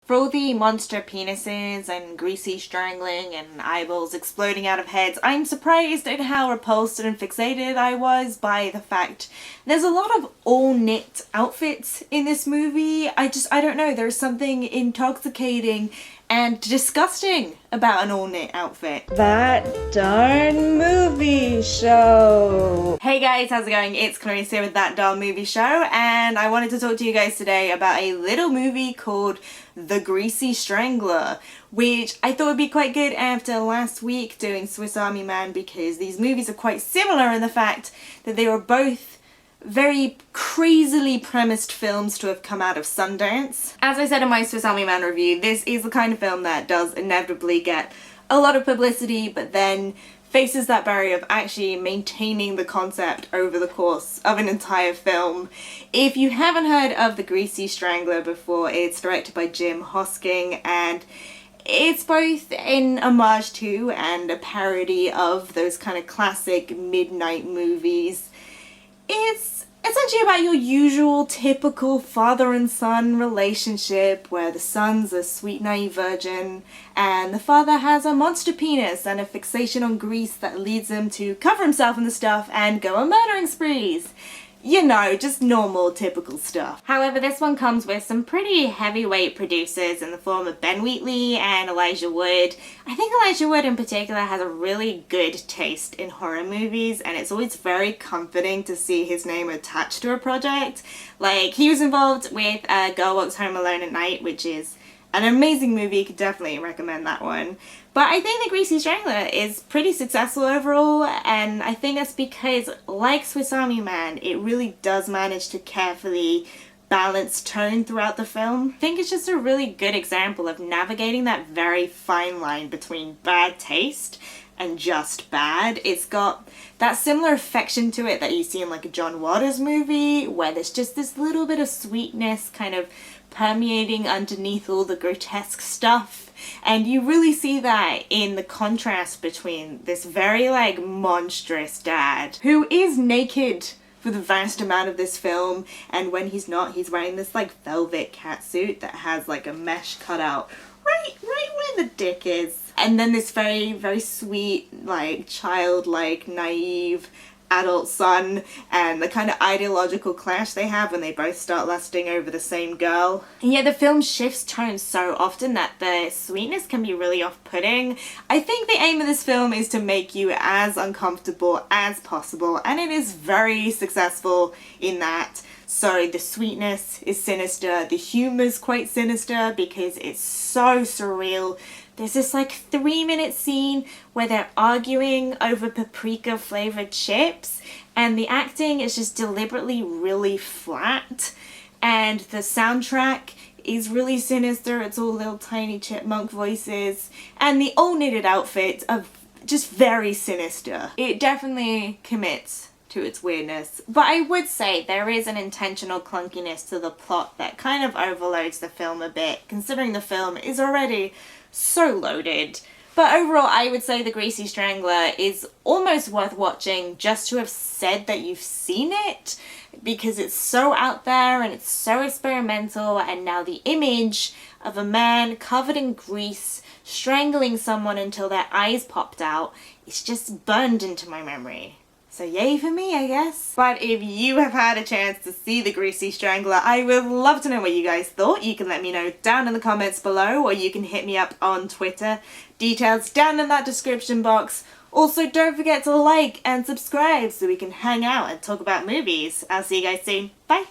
For all the monster penises and greasy strangling and eyeballs exploding out of heads, I'm surprised at how repulsed and fixated I was by the fact there's a lot of all-knit outfits in this movie. I don't know, there's something intoxicating and disgusting about an all-knit outfit. That darn movie show! Hey guys, how's it going? It's Clarice here with That Darn Movie Show, and I wanted to talk to you guys today about a little movie called The Greasy Strangler, which I thought would be quite good after last week doing Swiss Army Man, because these movies are quite similar in the fact that they were both very crazily premised films to have come out of Sundance. As I said in my Swiss Army Man review, this is the kind of film that does inevitably get a lot of publicity, but then faces that barrier of actually maintaining the concept over the course of an entire film. If you haven't heard of The Greasy Strangler before, it's directed by Jim Hosking, and it's both an homage to and a parody of those kind of classic midnight movies. It's essentially about your usual typical father and son relationship where the son's a sweet naive virgin and the father has a monster penis and a fixation on grease that leads him to cover himself in the stuff and go on murdering sprees. You know, just normal, typical stuff. However, this one comes with some pretty heavyweight producers in the form of Ben Wheatley and Elijah Wood. I think Elijah Wood in particular has a really good taste in horror movies, and it's always very comforting to see his name attached to a project. Like, he was involved with Girl Walks Home Alone at Night, which is an amazing movie, could definitely recommend that one. But I think The Greasy Strangler is pretty successful overall, and I think that's because, like Swiss Army Man, it really does manage to carefully balance tone throughout the film. I think it's just a really good example of navigating that very fine line between bad taste and just bad. It's got that similar affection to it that you see in like a John Waters movie, where there's just this little bit of sweetness kind of permeating underneath all the grotesque stuff. And you really see that in the contrast between this very like monstrous dad who is naked for the vast amount of this film, and when he's not, he's wearing this like velvet catsuit that has like a mesh cutout right where the dick is. And then this very, very sweet, like childlike, naive adult son, and the kind of ideological clash they have when they both start lusting over the same girl. And yet the film shifts tone so often that the sweetness can be really off-putting. I think the aim of this film is to make you as uncomfortable as possible, and it is very successful in that. So the sweetness is sinister, the humor's quite sinister because it's so surreal. There's this like 3-minute scene where they're arguing over paprika flavored chips, and the acting is just deliberately really flat, and the soundtrack is really sinister. It's all little tiny chipmunk voices, and the all knitted outfits are just very sinister. It definitely commits to its weirdness, but I would say there is an intentional clunkiness to the plot that kind of overloads the film a bit, considering the film is already so loaded. But overall, I would say The Greasy Strangler is almost worth watching just to have said that you've seen it, because it's so out there and it's so experimental, and now the image of a man covered in grease strangling someone until their eyes popped out is just burned into my memory. So yay for me, I guess. But if you have had a chance to see The Greasy Strangler, I would love to know what you guys thought. You can let me know down in the comments below, or you can hit me up on Twitter. Details down in that description box. Also, don't forget to like and subscribe so we can hang out and talk about movies. I'll see you guys soon. Bye!